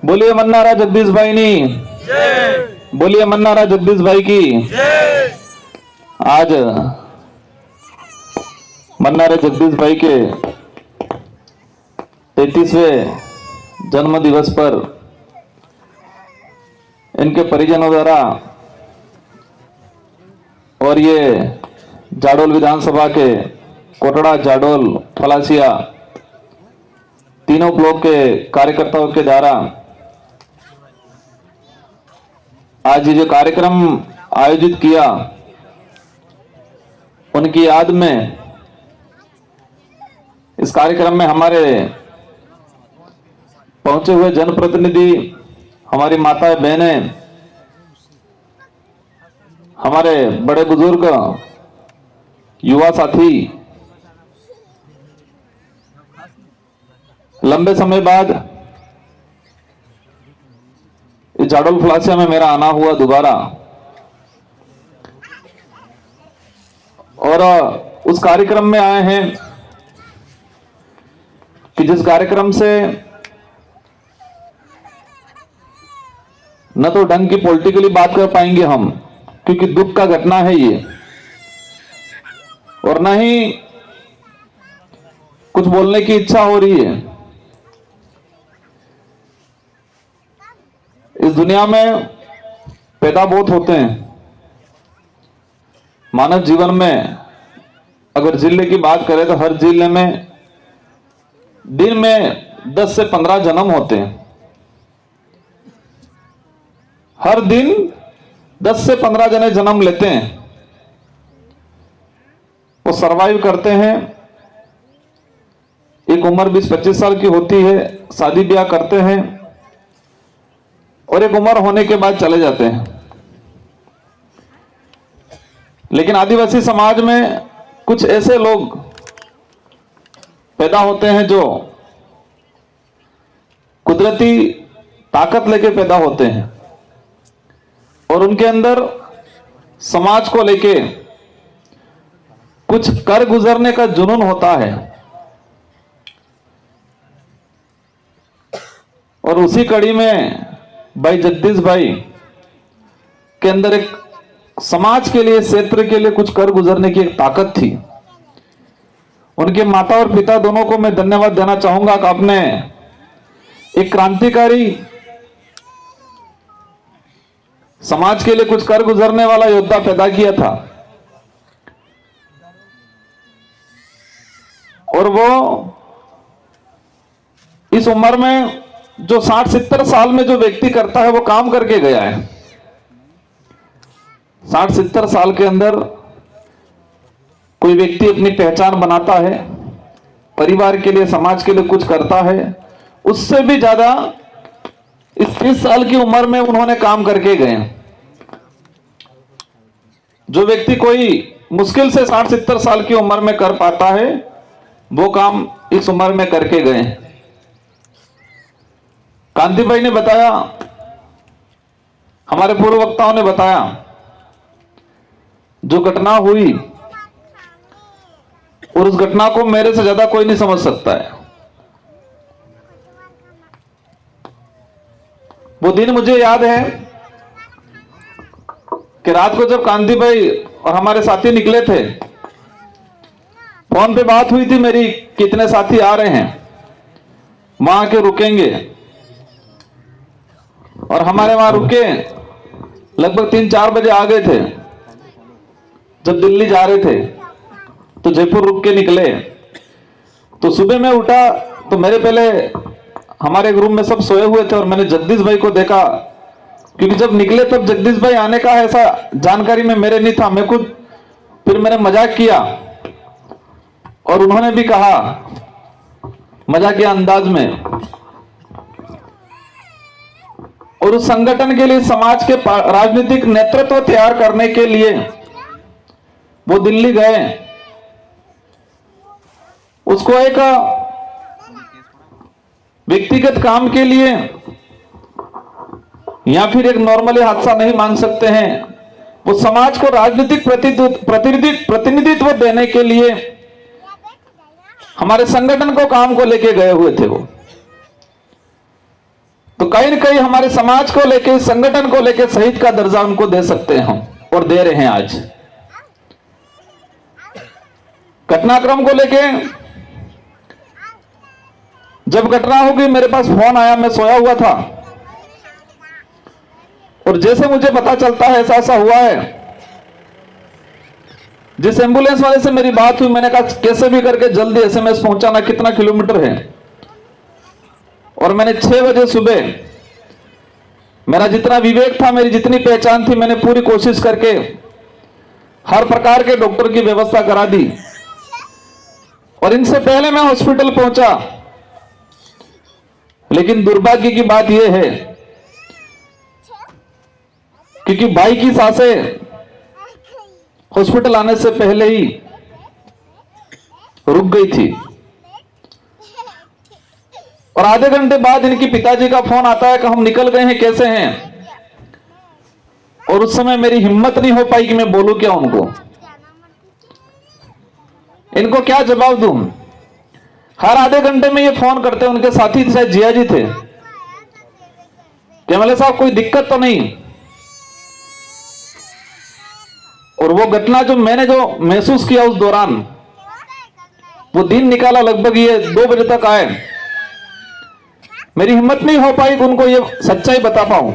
बोलिए मन्नारा जगदीश भाई नी, बोलिए मन्नारा जगदीश भाई की। आज मन्नारा जगदीश भाई के 33वें जन्म दिवस पर इनके परिजनों द्वारा और ये जाडोल विधानसभा के कोटड़ा, जाडोल, फलासिया तीनों ब्लॉक के कार्यकर्ताओं के द्वारा आज ये जो कार्यक्रम आयोजित किया, उनकी याद में इस कार्यक्रम में हमारे पहुंचे हुए जनप्रतिनिधि, हमारी माताएं, बहनें, हमारे बड़े बुजुर्ग, युवा साथी, लंबे समय बाद इस जाडोल फलासिया में मेरा आना हुआ दोबारा, और उस कार्यक्रम में आए हैं कि जिस कार्यक्रम से न तो ढंग की पॉलिटिकली बात कर पाएंगे हम, क्योंकि दुख का घटना है ये, और न ही कुछ बोलने की इच्छा हो रही है। इस दुनिया में पैदा बहुत होते हैं। मानव जीवन में अगर जिले की बात करें तो हर जिले में दिन में 10 से 15 जन्म होते हैं। हर दिन 10 से 15 जने जन्म लेते हैं, वो सरवाइव करते हैं। एक उम्र 20-25 साल की होती है, शादी ब्याह करते हैं, और एक उम्र होने के बाद चले जाते हैं। लेकिन आदिवासी समाज में कुछ ऐसे लोग पैदा होते हैं जो कुदरती ताकत लेके पैदा होते हैं, और उनके अंदर समाज को लेके कुछ कर गुजरने का जुनून होता है। और उसी कड़ी में भाई जगदीश भाई के अंदर एक समाज के लिए, क्षेत्र के लिए कुछ कर गुजरने की एक ताकत थी। उनके माता और पिता दोनों को मैं धन्यवाद देना चाहूंगा कि आपने एक क्रांतिकारी, समाज के लिए कुछ कर गुजरने वाला योद्धा पैदा किया था। और वो इस उम्र में जो 60-70 साल में जो व्यक्ति करता है वो काम करके गया है। 60-70 साल के अंदर कोई व्यक्ति अपनी पहचान बनाता है, परिवार के लिए, समाज के लिए कुछ करता है। उससे भी ज्यादा इस 30 साल की उम्र में उन्होंने काम करके गए। जो व्यक्ति कोई मुश्किल से 60-70 साल की उम्र में कर पाता है, वो काम इस उम्र में करके गए। कांति भाई ने बताया, हमारे पूर्व वक्ताओं ने बताया, जो घटना हुई, और उस घटना को मेरे से ज्यादा कोई नहीं समझ सकता है। वो दिन मुझे याद है कि रात को जब कांति भाई और हमारे साथी निकले थे, फोन पे बात हुई थी मेरी, कितने साथी आ रहे हैं, वहां के रुकेंगे। और हमारे वहां रुके, लगभग 3-4 बजे आ गए थे। जब दिल्ली जा रहे थे तो जयपुर रुक के निकले। तो सुबह में उठा तो मेरे पहले हमारे एक रूम में सब सोए हुए थे, और मैंने जगदीश भाई को देखा, क्योंकि जब निकले तब जगदीश भाई आने का ऐसा जानकारी में मेरे नहीं था। मैं खुद फिर मैंने मजाक किया, और उन्होंने भी कहा मजाकिया अंदाज में। और उस संगठन के लिए, समाज के राजनीतिक नेतृत्व तैयार करने के लिए वो दिल्ली गए। उसको एक व्यक्तिगत काम के लिए या फिर एक नॉर्मली हादसा नहीं मान सकते हैं। वो समाज को राजनीतिक प्रतिनिधित्व देने के लिए हमारे संगठन को काम को लेके गए हुए थे वो। तो कहीं न कहीं हमारे समाज को लेके, संगठन को लेके शहीद का दर्जा उनको दे सकते हैं हम, और दे रहे हैं। आज घटनाक्रम को लेके जब घटना होगी, मेरे पास फोन आया, मैं सोया हुआ था, और जैसे मुझे पता चलता है ऐसा ऐसा हुआ है, जिस एम्बुलेंस वाले से मेरी बात हुई, मैंने कहा कैसे भी करके जल्दी एसएमएस पहुंचाना, कितना किलोमीटर है। और मैंने 6 बजे सुबह, मेरा जितना विवेक था, मेरी जितनी पहचान थी, मैंने पूरी कोशिश करके हर प्रकार के डॉक्टर की व्यवस्था करा दी। और इनसे पहले मैं हॉस्पिटल पहुंचा, लेकिन दुर्भाग्य की बात यह है क्योंकि भाई की सांसें हॉस्पिटल आने से पहले ही रुक गई थी। और आधे घंटे बाद इनके पिताजी का फोन आता है कि हम निकल गए हैं, कैसे हैं। और उस समय मेरी हिम्मत नहीं हो पाई कि मैं बोलूं क्या उनको, इनको क्या जवाब दूं। हर आधे घंटे में ये फोन करते, उनके साथी शायद जिया जी थे, कि मले साहब कोई दिक्कत तो नहीं। और वो घटना जो मैंने जो महसूस किया उस दौरान, वो दिन निकाला, लगभग ये 2 बजे तक आए। मेरी हिम्मत नहीं हो पाई कि उनको ये सच्चाई बता पाऊं।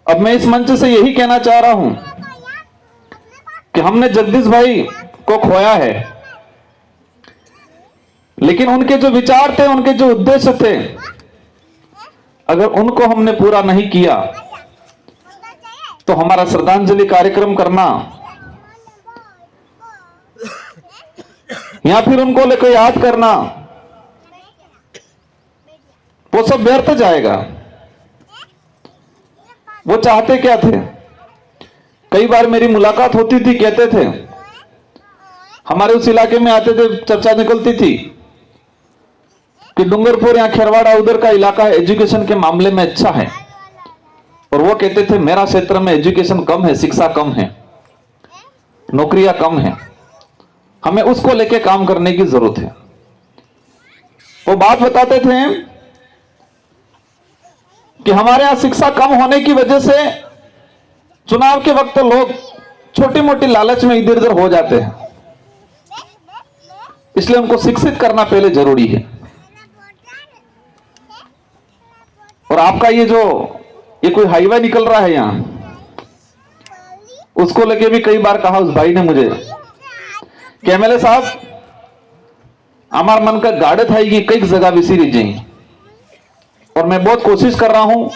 अब मैं इस मंच से यही कहना चाह रहा हूं कि हमने जगदीश भाई को खोया है, लेकिन उनके जो विचार थे, उनके जो उद्देश्य थे, अगर उनको हमने पूरा नहीं किया तो हमारा श्रद्धांजलि कार्यक्रम करना या फिर उनको लेकर याद करना, वो सब व्यर्थ जाएगा। वो चाहते क्या थे? कई बार मेरी मुलाकात होती थी, कहते थे, हमारे उस इलाके में आते थे, चर्चा निकलती थी कि डूंगरपुर या खेरवाड़ा उधर का इलाका एजुकेशन के मामले में अच्छा है। और वो कहते थे मेरा क्षेत्र में एजुकेशन कम है, शिक्षा कम है, नौकरियां कम है, हमें उसको लेके काम करने की जरूरत है। वो बात बताते थे कि हमारे यहां शिक्षा कम होने की वजह से चुनाव के वक्त लोग छोटी मोटी लालच में इधर उधर हो जाते हैं, इसलिए उनको शिक्षित करना पहले जरूरी है। और आपका ये कोई हाईवे निकल रहा है यहां, उसको लेके भी कई बार कहा उस भाई ने मुझे कि एमएलए साहब, हमारे मन का गाड़त है कि कई जगह विसी जाए, और मैं बहुत कोशिश कर रहा हूं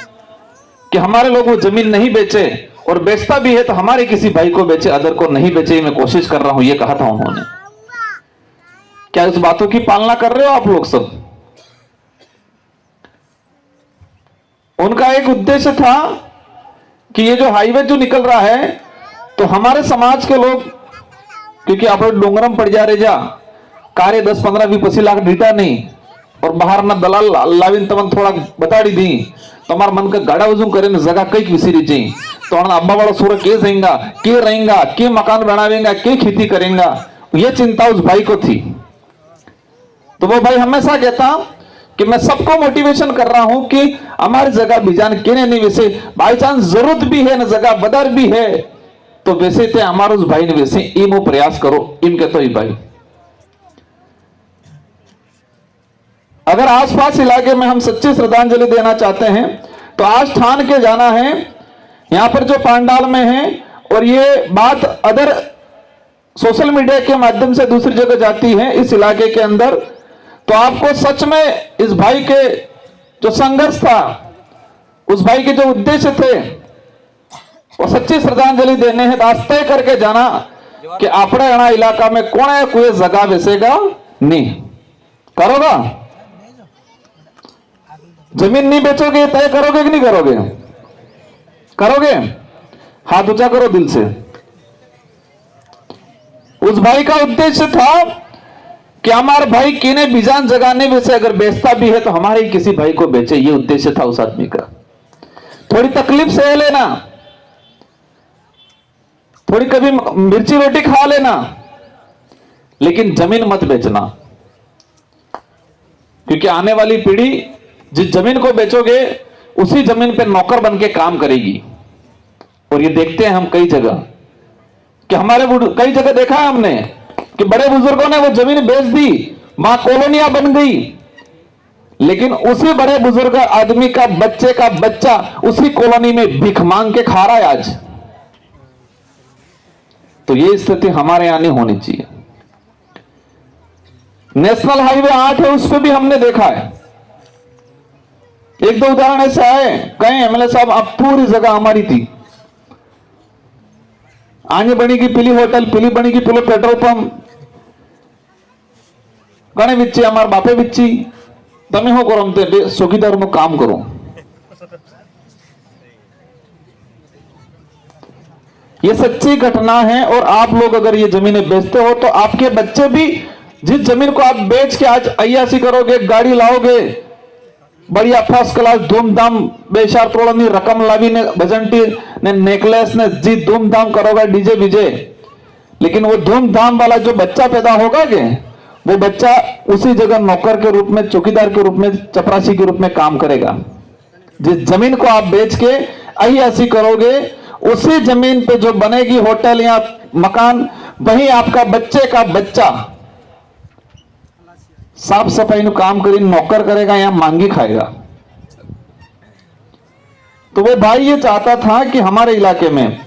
कि हमारे लोग वो जमीन नहीं बेचे, और बेचता भी है तो हमारे किसी भाई को बेचे, अदर को नहीं बेचे, मैं कोशिश कर रहा हूं, ये कहा था उन्होंने। क्या इस बातों की पालना कर रहे हो आप लोग सब? उनका एक उद्देश्य था कि ये जो हाईवे जो निकल रहा है, तो हमारे समाज के लोग, क्योंकि आप डोंगरम पड़ जा रहे जा कार्य 10-15-20 लाख डीटा नहीं, और बाहर ना दलाल लाविन तमन थोड़ा बताड़ी दी, तो हमारा मन का गाड़ा वजू करे न जगह कई विसी जाए, तो अब्बा वाला सूर के रहेगा, के मकान बनावेगा, के खेती करेगा, ये चिंता उस भाई को थी। तो वो भाई हमेशा कहता कि मैं सबको मोटिवेशन कर रहा हूं कि हमारी जगह बिजान केने नहीं, वैसे बाई चांस जरूरत भी है ना, जगह बदर भी है, तो वैसे थे हमारे उस भाई ने वैसे इमो प्रयास करो, इम कहते ही भाई। अगर आसपास इलाके में हम सच्ची श्रद्धांजलि देना चाहते हैं तो आज ठान के जाना है, यहां पर जो पांडाल में है, और ये बात अदर सोशल मीडिया के माध्यम से दूसरी जगह जाती है इस इलाके के अंदर, तो आपको सच में इस भाई के जो संघर्ष था, उस भाई के जो उद्देश्य थे, और सच्ची श्रद्धांजलि देने हैं, तो तय करके जाना कि आपड़े अणा इलाका में कौन है कोई जगह बेचेगा नहीं। करोगा? जमीन नहीं बेचोगे, तय करोगे कि नहीं करोगे? करोगे? हाथ ऊंचा करो दिल से। उस भाई का उद्देश्य था कि हमारे भाई किने बिजान जगह नहीं बेचे, अगर बेचता भी है तो हमारे ही किसी भाई को बेचे, ये उद्देश्य था उस आदमी का। थोड़ी तकलीफ सह लेना, थोड़ी कभी मिर्ची रोटी खा लेना, लेकिन जमीन मत बेचना। क्योंकि आने वाली पीढ़ी जिस जमीन को बेचोगे उसी जमीन पे नौकर बन के काम करेगी। और ये देखते हैं हम कई जगह कि कई जगह देखा है हमने कि बड़े बुजुर्गों ने वो जमीन बेच दी, वहां कॉलोनियां बन गई, लेकिन उसी बड़े बुजुर्ग आदमी का बच्चा उसी कॉलोनी में भीख मांग के खा रहा है आज। तो ये स्थिति हमारे यहां नहीं होनी चाहिए। नेशनल हाईवे 8 है, उस पर भी हमने देखा है। एक दो उदाहरण ऐसे आए, कहें एमएलए साहब अब पूरी जगह हमारी थी, आगे बनेगी पीली होटल, पीली बनेगी पीलो पेट्रोल पंप, गणे विच्ची हमारे बापे विच्ची, तमे हो करो हम चौकीदार नु काम करो। ये सच्ची घटना है। और आप लोग अगर ये जमीनें बेचते हो तो आपके बच्चे भी जिस जमीन को आप बेच के आज अय्यासी करोगे, गाड़ी लाओगे, बढ़िया फर्स्ट क्लास धूमधाम बेशार तोड़नी रकम लावी ने बजंटी ने नेकलेस ने जी धूमधाम करोगे डीजे बीजे, लेकिन वो धूमधाम वाला जो बच्चा पैदा होगा के वो बच्चा उसी जगह नौकर के रूप में, चौकीदार के रूप में, चपरासी के रूप में काम करेगा। जिस जमीन को आप बेच के अय्यासी करोगे उसी जमीन पे जो बनेगी होटल या मकान, वही आपका बच्चे का बच्चा साफ सफाई नु काम करी नौकर करेगा या मांगी खाएगा। तो वो भाई ये चाहता था कि हमारे इलाके में,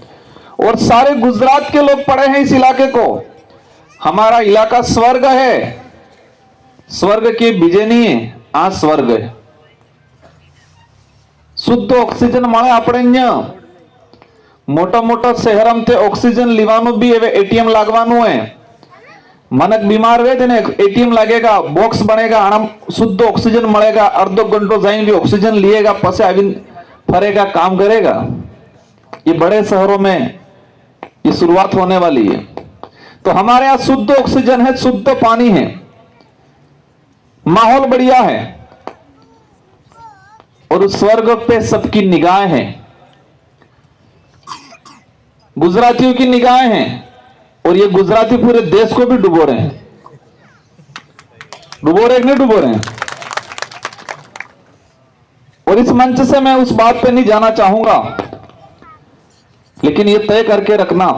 और सारे गुजरात के लोग पढ़े हैं इस इलाके को, हमारा इलाका स्वर्ग है। स्वर्ग की बीजे नहीं है, आ स्वर्ग है। शुद्ध ऑक्सीजन મળે આપણે અહીંયા। મોટા મોટા શહેરમાં તે ઓક્સિજન લેવાનું બી હવે એટીએમ લાગવાનું है। मनक बीमार हुए थे एटीएम लगेगा, बॉक्स बनेगा, आराम शुद्ध ऑक्सीजन मिलेगा, अर्धो घंटो जाएंगे ऑक्सीजन लिएगा, पसे आविन फरेगा, काम करेगा। ये बड़े शहरों में ये शुरुआत होने वाली है। तो हमारे यहां शुद्ध ऑक्सीजन है, शुद्ध पानी है, माहौल बढ़िया है, और उस स्वर्ग पे सबकी निगाहें हैं, गुजरातियों की निगाहें हैं, और ये गुजराती पूरे देश को भी डुबो रहे हैं। डुबो रहे कि नहीं डुबो रहे हैं? और इस मंच से मैं उस बात पे नहीं जाना चाहूंगा, लेकिन ये तय करके रखना,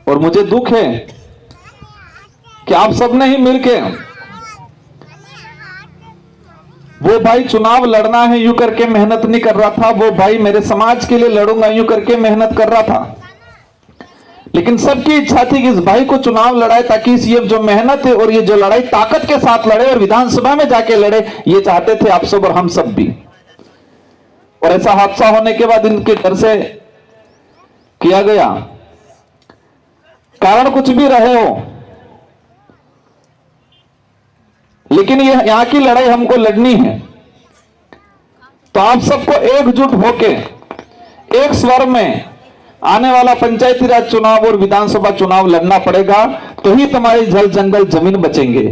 और मुझे दुख है कि आप सबने ही मिलके, वो भाई चुनाव लड़ना है यूं करके मेहनत नहीं कर रहा था, वो भाई मेरे समाज के लिए लड़ूंगा यूं करके मेहनत कर रहा था, लेकिन सबकी इच्छा थी कि इस भाई को चुनाव लड़ाए, ताकि ये जो मेहनत है और ये जो लड़ाई ताकत के साथ लड़े और विधानसभा में जाके लड़े, ये चाहते थे आप सब और हम सब भी। और ऐसा हादसा होने के बाद इनके डर से किया गया, कारण कुछ भी रहे हो, लेकिन ये यहां की लड़ाई हमको लड़नी है। तो आप सबको एकजुट होके एक स्वर में आने वाला पंचायती राज चुनाव और विधानसभा चुनाव लड़ना पड़ेगा, तो ही तुम्हारी जल जंगल जमीन बचेंगे,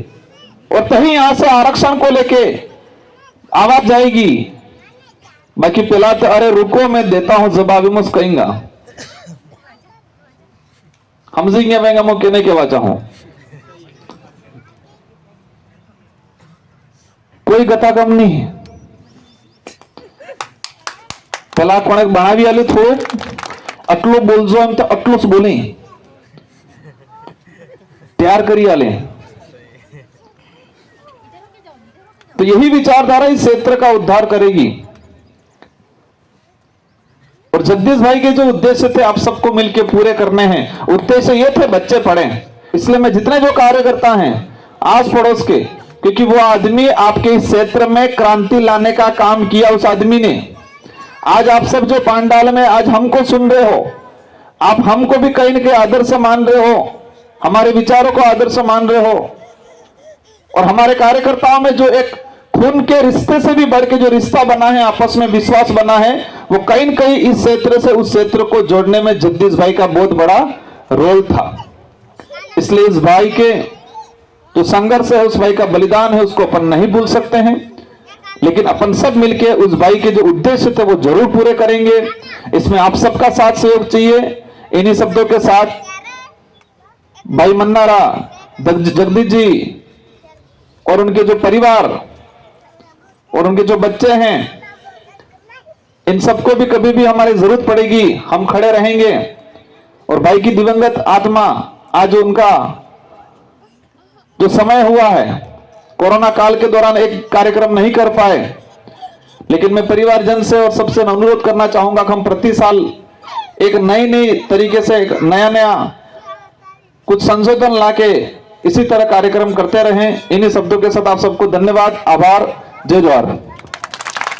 और तभी यहां से आरक्षण को लेके आवाज जाएगी। बाकी पिला तो अरे रुको मैं देता हूं जवाब मुझ कहेंगा, समझेंगे मैं कहने के वाचा हूं। कोई गतागम नहीं है। પેલા કોણે બનાવી આલ્યું થોડું, આટલું બોલજો એમ તો આટલું જ બોલી तैयार करी आले। तो यही विचारधारा इस क्षेत्र का उद्धार करेगी। और जगदीश भाई के जो उद्देश्य थे आप सबको मिलकर पूरे करने हैं। उद्देश्य ये थे बच्चे पढ़े, इसलिए मैं जितने जो कार्यकर्ता हैं आस पड़ोस के, क्योंकि वो आदमी आपके इस क्षेत्र में क्रांति लाने का काम किया, उस आदमी ने। आज आप सब जो पांडाल में आज हमको सुन रहे हो, आप हमको भी कहीं न कहीं आदर्श मान रहे हो, हमारे विचारों को आदर्श मान रहे हो, और हमारे कार्यकर्ताओं में जो एक खून के रिश्ते से भी बढ़ के जो रिश्ता बना है, आपस में विश्वास बना है, वो कहीं न कहीं इस क्षेत्र से उस क्षेत्र को जोड़ने में जगदीश भाई का बहुत बड़ा रोल था। इसलिए इस भाई के जो संघर्ष है, उस भाई का बलिदान है, उसको अपन नहीं भूल सकते हैं, लेकिन अपन सब मिलके उस भाई के जो उद्देश्य थे वो जरूर पूरे करेंगे। इसमें आप सबका साथ सहयोग चाहिए। इन्हीं शब्दों के साथ भाई मन्नारा, जगदीश जी और उनके जो परिवार और उनके जो बच्चे हैं, इन सबको भी कभी भी हमारी जरूरत पड़ेगी, हम खड़े रहेंगे। और भाई की दिवंगत आत्मा, आज उनका जो समय हुआ है, कोरोना काल के दौरान एक कार्यक्रम नहीं कर पाए, लेकिन मैं परिवारजन से और सबसे अनुरोध करना चाहूंगा कि हम प्रति साल एक नई तरीके से, एक नया कुछ संशोधन लाके इसी तरह कार्यक्रम करते रहें। इन्हीं शब्दों के साथ आप सबको धन्यवाद, आभार, जय जवाहर।